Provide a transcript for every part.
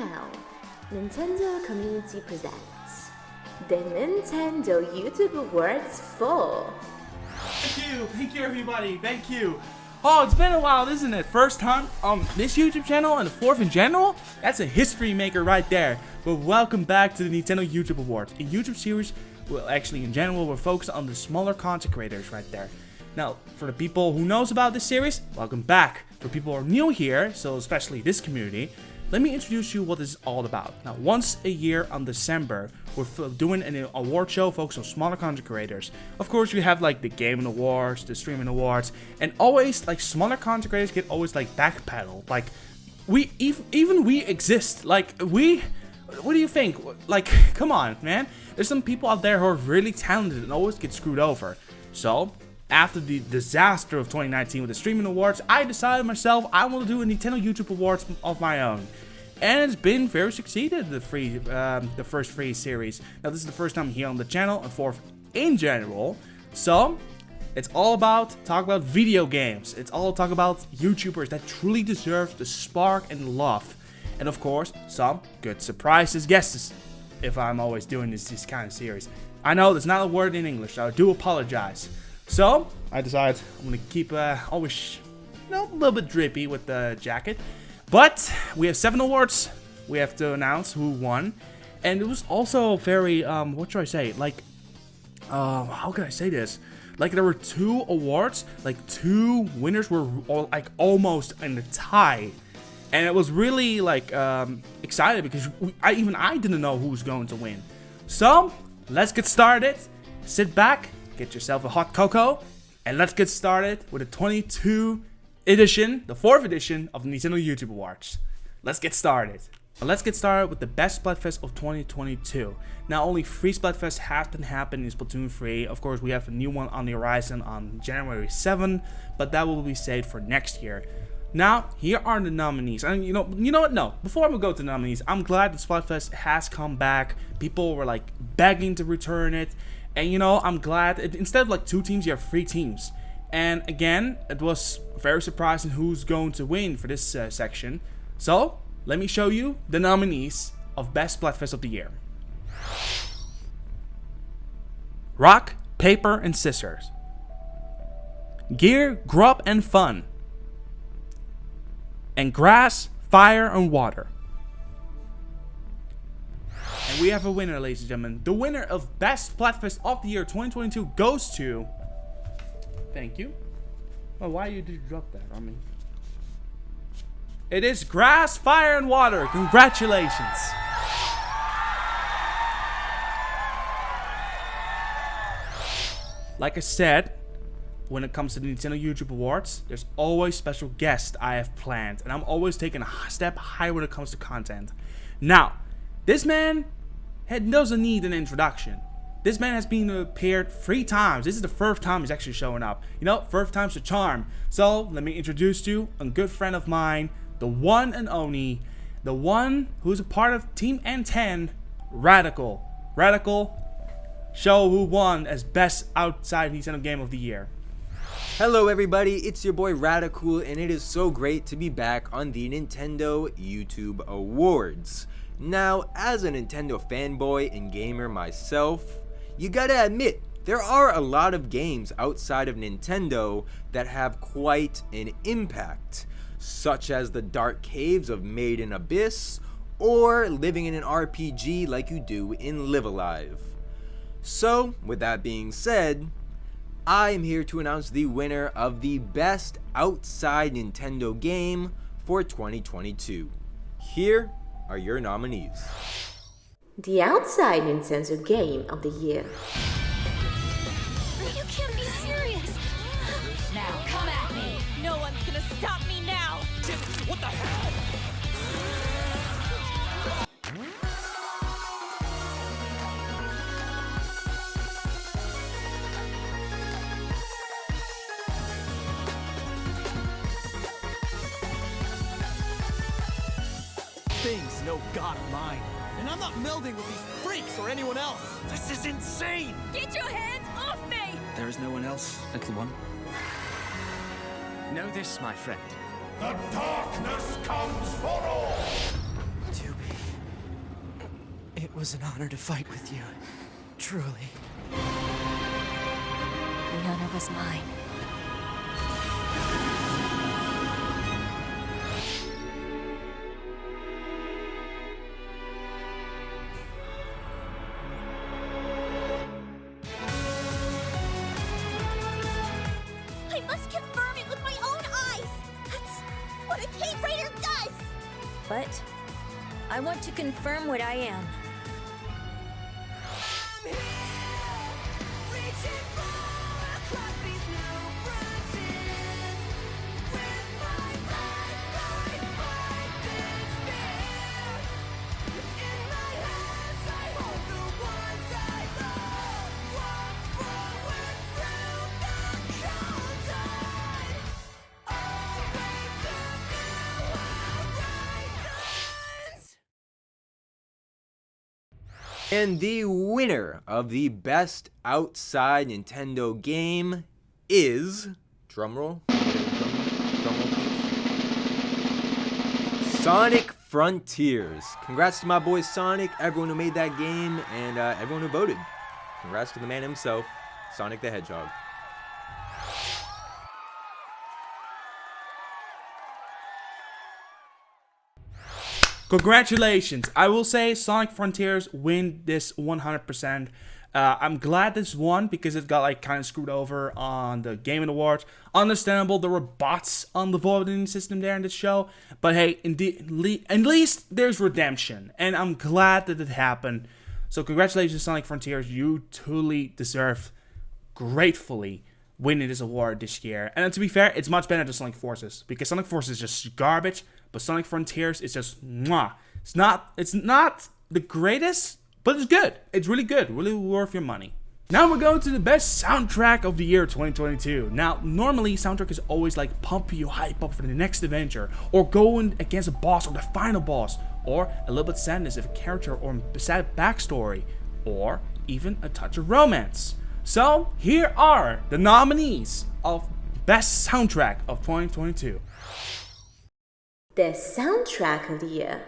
now, Nintendo Community presents the Nintendo YouTube Awards Fall. Thank you everybody, thank you. Oh, it's been a while, isn't it? First time on this YouTube channel and the fourth in general? That's a history maker right there. But welcome back to the Nintendo YouTube Awards, a YouTube series, well actually in general, we're focused on the smaller content creators right there. Now, for the people who knows about this series, welcome back. For people who are new here, so especially this community, let me introduce you what this is all about. Now, once a year on December, we're doing an award show focused on smaller content creators. Of course, you have like the gaming awards, the streaming awards, and always like smaller content creators get always like backpedal. Like even we exist. Like what do you think? Like, come on, man. There's some people out there who are really talented and always get screwed over. So, after the disaster of 2019 with the streaming awards, I decided myself I want to do a Nintendo YouTube Awards of my own. And it's been very succeeded, the first free series. Now, this is the first time here on the channel and fourth in general. So, it's all about talk about video games. It's all talk about YouTubers that truly deserve the spark and love. And of course, some good surprises, guesses, if I'm always doing this kind of series. I know there's not a word in English, so I do apologize. So, I decided I'm going to keep always, a little bit drippy with the jacket. But, we have 7 awards. We have to announce who won. And it was also very, what should I say? Like, how can I say this? Like, there were 2 awards. Like, 2 winners were almost in the tie. And it was really, like, excited because I didn't know who was going to win. So, let's get started. Sit back. Get yourself a hot cocoa, and let's get started with the 22 edition, the 4th edition of the Nintendo YouTube Awards. Let's get started. Let's get started with the best Splatfest of 2022. Now, only 3 Splatfests have been happening in Splatoon 3. Of course, we have a new one on the horizon on January 7, but that will be saved for next year. Now, here are the nominees. And you know what? No, before we go to the nominees, I'm glad that Splatfest has come back. People were like begging to return it. And I'm glad, instead of like 2 teams, you have 3 teams. And again, it was very surprising who's going to win for this section. So, let me show you the nominees of Best Splatfest of the Year. Rock, Paper, and Scissors. Gear, Grub, and Fun. And Grass, Fire, and Water. And we have a winner, ladies and gentlemen. The winner of Best Splatfest of the Year 2022 goes to... Thank you. Oh, why did you drop that on me? It is Grass, Fire, and Water. Congratulations. Like I said, when it comes to the Nintendo YouTube Awards, there's always special guests I have planned. And I'm always taking a step higher when it comes to content. Now, this man doesn't need an introduction. This man has been appeared 3 times. This is the 1st time he's actually showing up. 1st time's a charm. So, let me introduce you a good friend of mine, the one and only, the one who's a part of Team N10, Radical. Radical, show who won as Best Outside Nintendo Game of the Year. Hello everybody, it's your boy Radical, and it is so great to be back on the Nintendo YouTube Awards. Now, as a Nintendo fanboy and gamer myself, you gotta admit, there are a lot of games outside of Nintendo that have quite an impact, such as the dark caves of Made in Abyss, or living in an RPG like you do in Live Alive. So, with that being said, I am here to announce the winner of the Best Outside Nintendo Game for 2022. Here are your nominees. The Outside Nintendo Game of the Year. You can't be serious. Now come at me. No one's gonna stop me now. What the hell? Things no god of mine. And I'm not melding with these freaks or anyone else. This is insane! Get your hands off me! There is no one else, little one. Know this, my friend. The darkness comes for all! To be It was an honor to fight with you. Truly. The honor was mine. I must confirm it with my own eyes! That's what a cave raider does! But I want to confirm what I am. And the winner of the best outside Nintendo game is, drumroll, Sonic Frontiers. Congrats to my boy Sonic, everyone who made that game, and everyone who voted. Congrats to the man himself, Sonic the Hedgehog. Congratulations. I will say Sonic Frontiers win this 100%. I'm glad this won because it got like kind of screwed over on the Game Awards. Understandable, there were bots on the voting system there in this show. But hey, indeed, at least there's redemption. And I'm glad that it happened. So congratulations, Sonic Frontiers. You truly deserve gratefully winning this award this year. And to be fair, it's much better than Sonic Forces. Because Sonic Forces is just garbage. But Sonic Frontiers is just mwah. It's not the greatest, but it's good. It's really good. Really worth your money. Now we're going to the best soundtrack of the year 2022. Now, normally soundtrack is always like pumping you hype up for the next adventure, or going against a boss or the final boss, or a little bit sadness of a character or a sad backstory, or even a touch of romance. So here are the nominees of best soundtrack of 2022. The soundtrack of the year.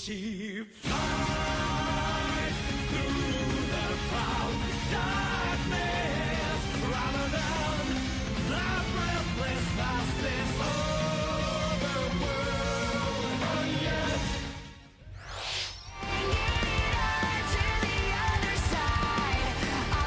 She flies through the proud darkness, rather than the breathless vastness of the world. Oh, yes. To the other side, I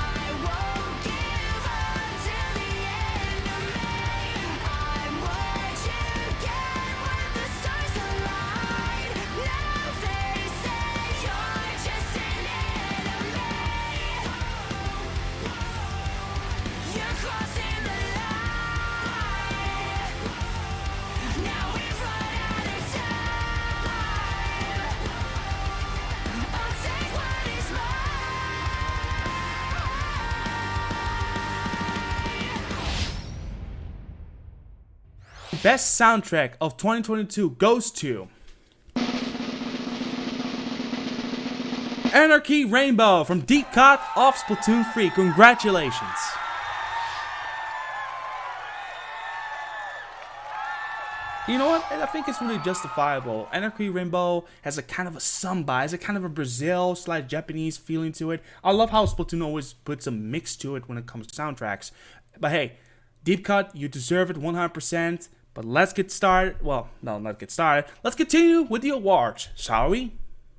won't give up till the end of May. I'm what you get when the stars align. Now they say you're just an enemy. You're crossing the line. Now we've run out of time. I'll take what is mine. Best soundtrack of 2022 goes to Anarchy Rainbow from BREAKOUT of Splatoon 3. Congratulations. You know what? I think it's really justifiable. Anarchy Rainbow has a kind of a samba, has a kind of a Brazil/Japanese feeling to it. I love how Splatoon always puts a mix to it when it comes to soundtracks. But hey, BREAKOUT, you deserve it 100%. But let's get started. Well, no, not get started. Let's continue with the awards, shall we?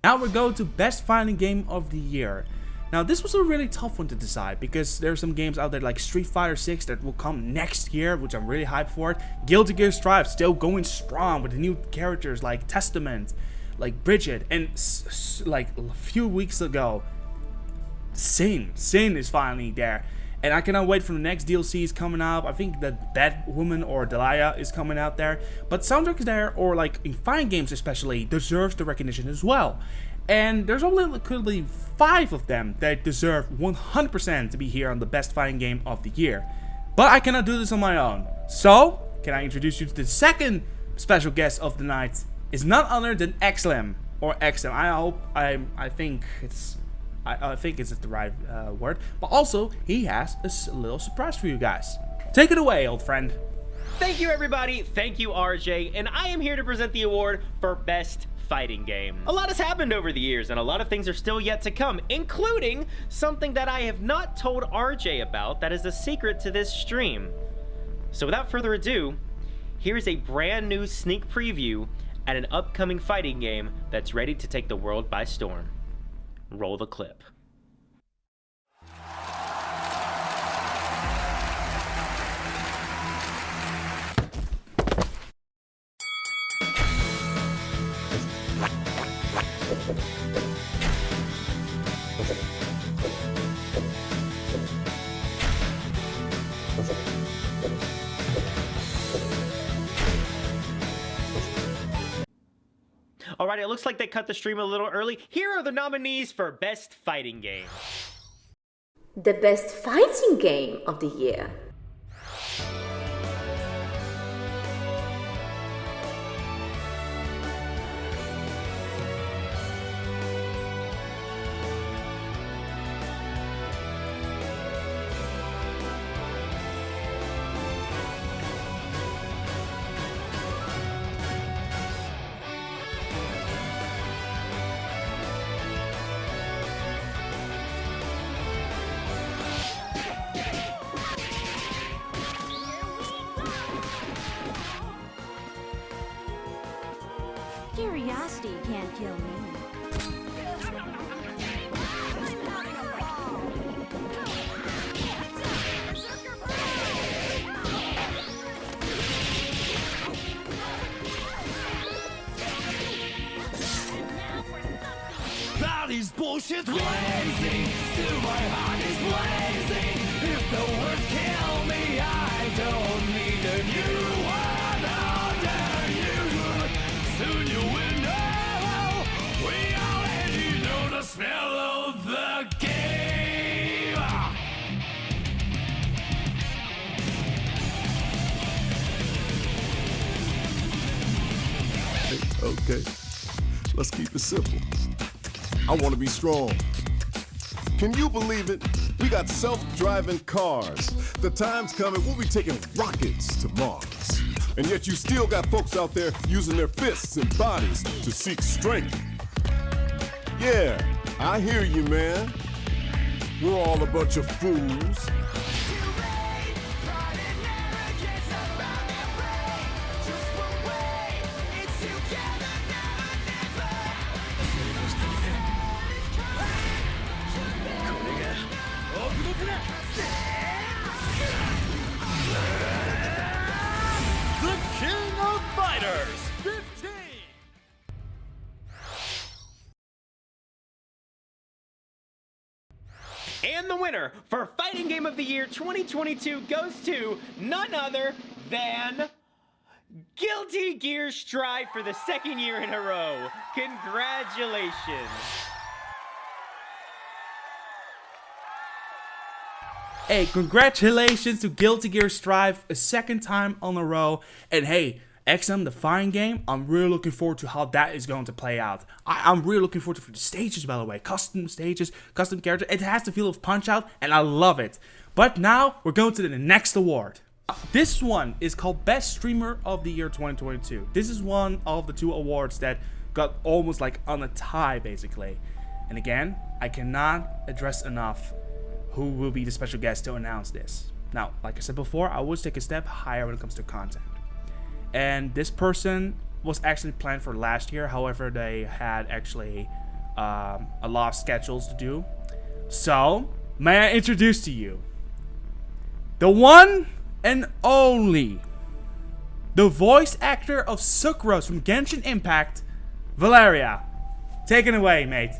Now we're going to Best Fighting Game of the Year. Now this was a really tough one to decide because there's some games out there like Street Fighter 6 that will come next year, which I'm really hyped for. Guilty Gear Strive still going strong with the new characters like Testament, like Bridget, and like a few weeks ago, Sin is finally there. And I cannot wait for the next DLCs coming out. I think that Batwoman or Delia is coming out there. But soundtracks there, or like in fighting games especially, deserves the recognition as well. And there's only could be 5 of them that deserve 100% to be here on the best fighting game of the year. But I cannot do this on my own. So, can I introduce you to the second special guest of the night? Is none other than XLM, or XM. I think it's the right word. But also, he has a little surprise for you guys. Take it away, old friend. Thank you, everybody. Thank you, RJ. And I am here to present the award for Best Fighting Game. A lot has happened over the years, and a lot of things are still yet to come, including something that I have not told RJ about that is a secret to this stream. So without further ado, here's a brand new sneak preview at an upcoming fighting game that's ready to take the world by storm. Roll the clip. Alright, it looks like they cut the stream a little early. Here are the nominees for Best Fighting Game. The best fighting game of the year. Curiosity can't kill me. Body's bullshit blazing, still my heart is blazing. If the words kill me, I don't need a new one under you. Soon you will know, we already know the smell of the game. Okay, let's keep it simple. I want to be strong. Can you believe it? We got self-driving cars. The time's coming, we'll be taking rockets to Mars. And yet you still got folks out there using their fists and bodies to seek strength. Yeah, I hear you, man. We're all a bunch of fools. The King of Fighters 15! And the winner for Fighting Game of the Year 2022 goes to none other than Guilty Gear Strive for the second year in a row. Congratulations. Hey, congratulations to Guilty Gear Strive a second time on a row. And hey, XM, the fighting game, I'm really looking forward to how that is going to play out. I'm really looking forward to the stages, by the way. Custom stages, custom character. It has the feel of Punch-Out, and I love it. But now, we're going to the next award. This one is called Best Streamer of the Year 2022. This is one of the 2 awards that got almost like on a tie, basically. And again, I cannot address enough who will be the special guest to announce this. Now, like I said before, I always take a step higher when it comes to content. And this person was actually planned for last year. However, they had actually a lot of schedules to do. So, may I introduce to you the one and only, the voice actor of Sucrose from Genshin Impact, Valeria. Take it away, mate.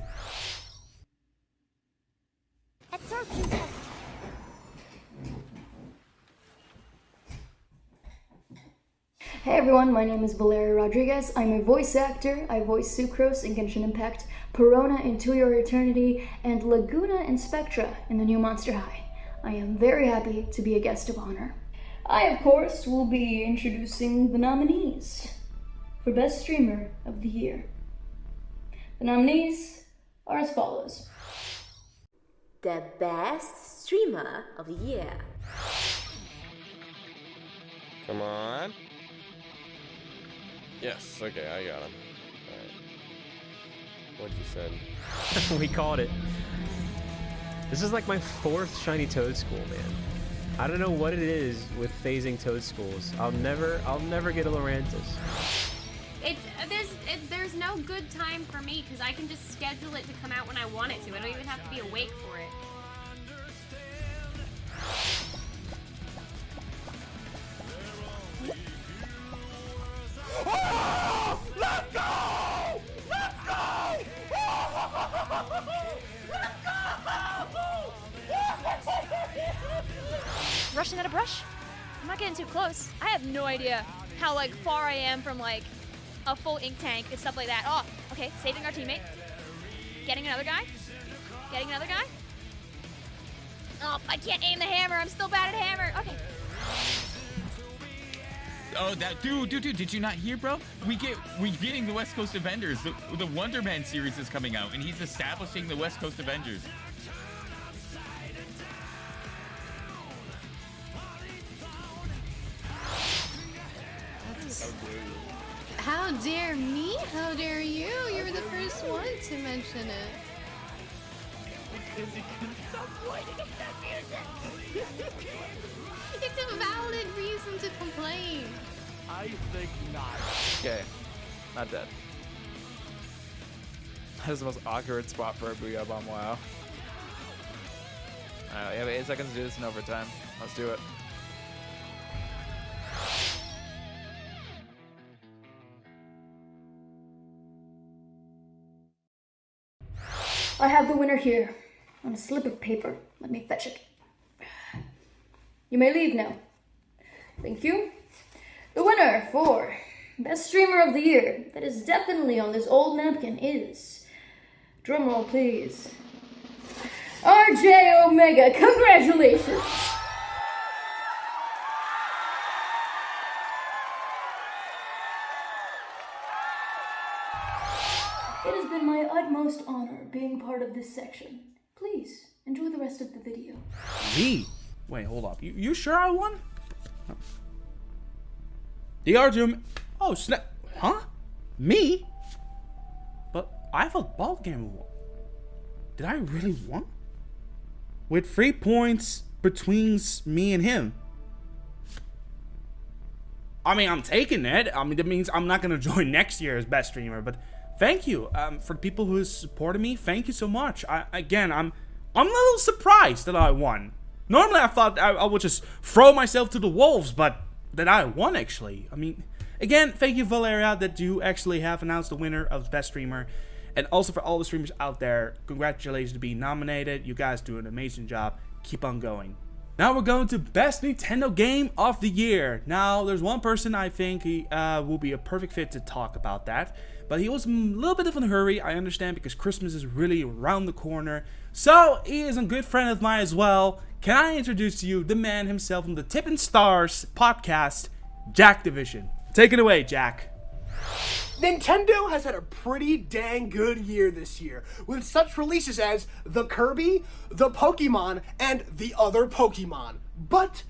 Absorption test. Hey everyone, my name is Valeria Rodriguez. I'm a voice actor. I voice Sucrose in Genshin Impact, Perona in To Your Eternity, and Laguna in Spectra in the new Monster High. I am very happy to be a guest of honor. I, of course, will be introducing the nominees for Best Streamer of the Year. The nominees are as follows. The best streamer of the year. Come on. Yes, okay, I got him. Alright. What'd you say? We called it. This is like my 4th shiny Toadstool, man. I don't know what it is with phasing Toadstools. I'll never get a Lurantis. There's no good time for me because I can just schedule it to come out when I want it to. I don't even have to be awake for it. Oh! Let's go! Let's go! Rushing out a brush? I'm not getting too close. I have no idea how like far I am from like a full ink tank and stuff like that. Oh, okay, saving our teammate. Getting another guy. Getting another guy. Oh, I can't aim the hammer. I'm still bad at hammer. Okay. Oh, that dude, did you not hear, bro? We're getting the West Coast Avengers. The Wonder Man series is coming out, and he's establishing the West Coast Avengers. How dare me? How dare you? You're the first one to mention it. Because he couldn't stop pointing at that music. It's a valid reason to complain. I think not. Okay, not dead. That is the most awkward spot for a Booyah Bomb, wow. Alright, you have 8 seconds to do this in overtime. Let's do it. I have the winner here on a slip of paper. Let me fetch it. You may leave now. Thank you. The winner for Best Streamer of the Year, that is definitely on this old napkin, is, drumroll please, RJ Omega. Congratulations! It has been my utmost honor being part of this section. Please, enjoy the rest of the video. Me? Wait, hold up. You sure I won? No. The Arjun. Oh, snap. Huh? Me? But I thought Ball Game won. Did I really win? With 3 points between me and him. I mean, I'm taking it. I mean, that means I'm not going to join next year as Best Streamer, but thank you for the people who supported me. Thank you so much. I'm a little surprised that I won. Normally, I thought I would just throw myself to the wolves, but that I won, actually. I mean, again, thank you, Valeria, that you actually have announced the winner of Best Streamer. And also for all the streamers out there, congratulations to being nominated. You guys do an amazing job. Keep on going. Now we're going to Best Nintendo Game of the Year. Now, there's one person I think he will be a perfect fit to talk about that. But he was a little bit of a hurry, I understand, because Christmas is really around the corner. So, he is a good friend of mine as well. Can I introduce to you the man himself from the Tippin' Stars podcast, Jack Division. Take it away, Jack. Nintendo has had a pretty dang good year this year, with such releases as the Kirby, the Pokemon, and the other Pokemon. But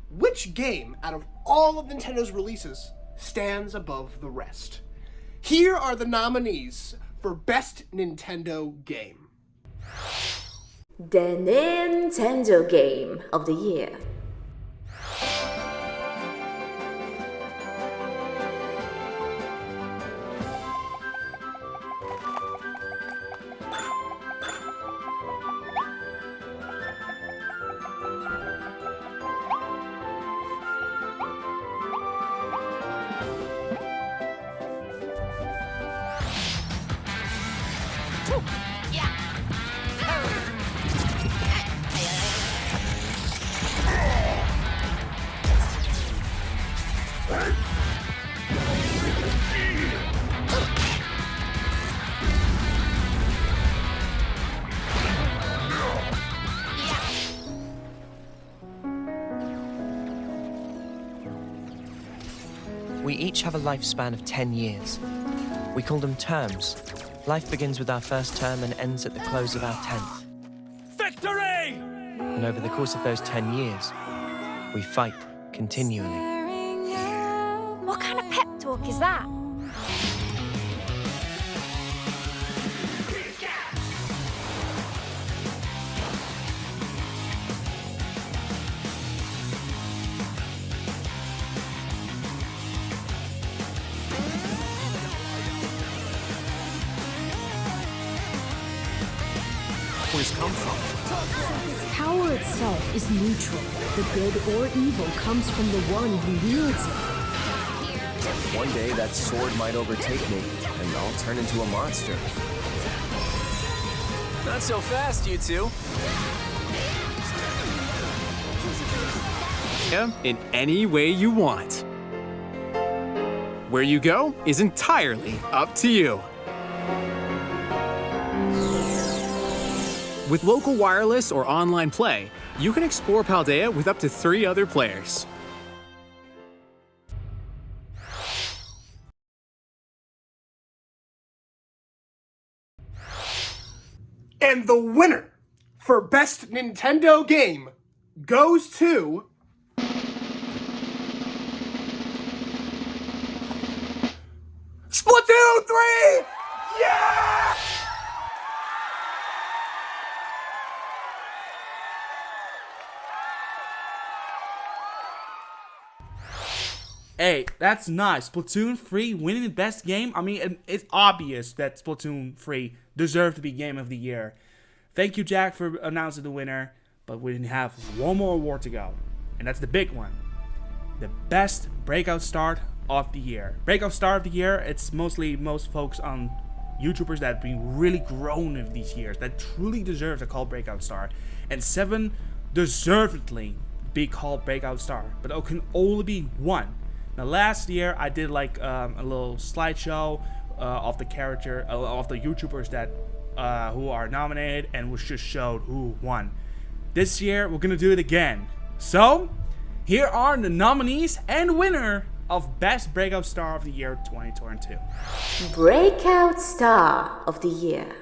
which game out of all of Nintendo's releases stands above the rest? Here are the nominees for Best Nintendo Game. The Nintendo Game of the Year. each have a lifespan of 10 years. We call them terms. Life begins with our first term and ends at the close of our 10th. Victory! And over the course of those 10 years, we fight continually. What kind of pep talk is that? Come from. Power itself is neutral. The good or evil comes from the one who wields it. One day that sword might overtake me, and I'll turn into a monster. Not so fast, you two. In any way you want. Where you go is entirely up to you. With local wireless or online play, you can explore Paldea with up to 3 other players. And the winner for Best Nintendo Game goes to... Splatoon 3! Yeah! Hey, that's nice. Splatoon 3 winning the best game. I mean, it's obvious that Splatoon 3 deserved to be Game of the Year. Thank you, Jack, for announcing the winner. But we have one more award to go. And that's the big one. The best breakout star of the year. Breakout star of the year, it's mostly most folks on YouTubers that have been really grown in these years. That truly deserve to call breakout star. And 7 deservedly be called breakout star. But it can only be one. Now last year I did like a little slideshow of the character of the YouTubers that who are nominated, and we just showed who won. This year we're gonna do it again. So here are the nominees and winner of Best Breakout Star of the Year 2022. Breakout Star of the Year.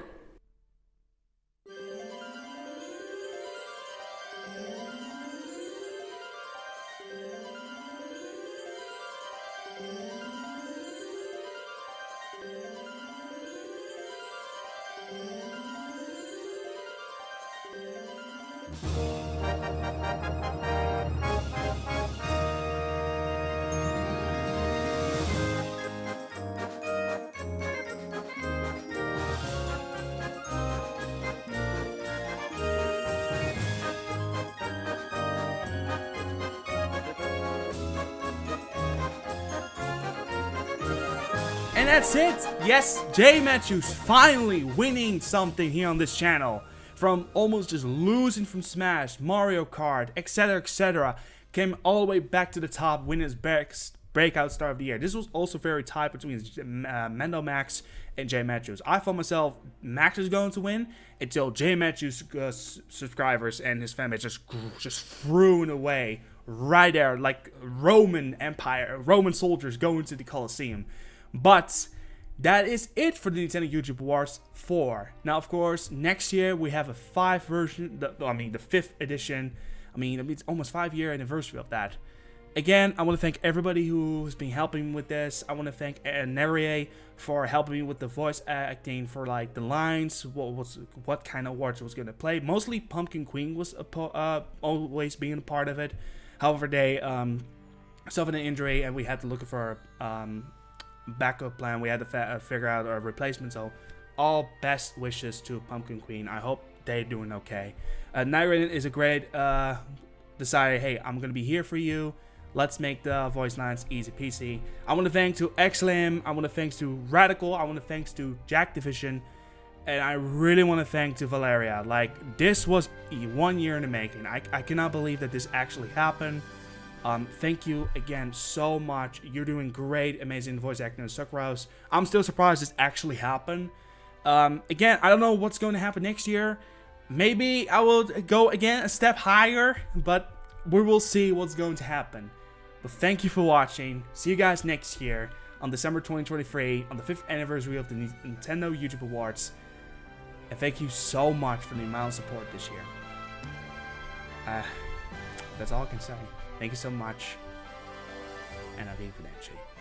And that's it. Yes, JMATTHEW's finally winning something here on this channel. From almost just losing from Smash, Mario Kart, etc., came all the way back to the top, winning his best breakout star of the year. This was also very tight between Mendo Max and JMATTHEW's. I thought myself Max is going to win until JMATTHEW's subscribers and his fanbase just threw it away right there, like Roman soldiers going to the Colosseum. But that is it for the Nintendo YouTube Awards 4. Now, of course, next year we have a 5th version, the 5th edition. I mean, it's almost 5-year anniversary of that. Again, I want to thank everybody who's been helping me with this. I want to thank ANARCHY for helping me with the voice acting for like the lines, what kind of words I was going to play. Mostly Pumpkin Queen was always being a part of it. However, they suffered an injury and we had to look for backup plan. We had to figure out a replacement. So all best wishes to Pumpkin Queen. I hope they're doing okay. Nyrin is a great decided, hey, I'm gonna be here for you. Let's make the voice lines easy peasy. I want to thank to XLM. I want to thanks to Radical. I want to thanks to Jack Division. And I really want to thank to Valeria. Like, this was 1 year in the making. I cannot believe that this actually happened. Thank you again so much. You're doing great, amazing voice acting in Sucrose. I'm still surprised this actually happened. Again, I don't know what's going to happen next year. Maybe I will go again a step higher, but we will see what's going to happen. But thank you for watching. See you guys next year on December 2023 on the 5th anniversary of the Nintendo YouTube Awards. And thank you so much for the amount of support this year. That's all I can say. Thank you so much. And I'll leave it at that.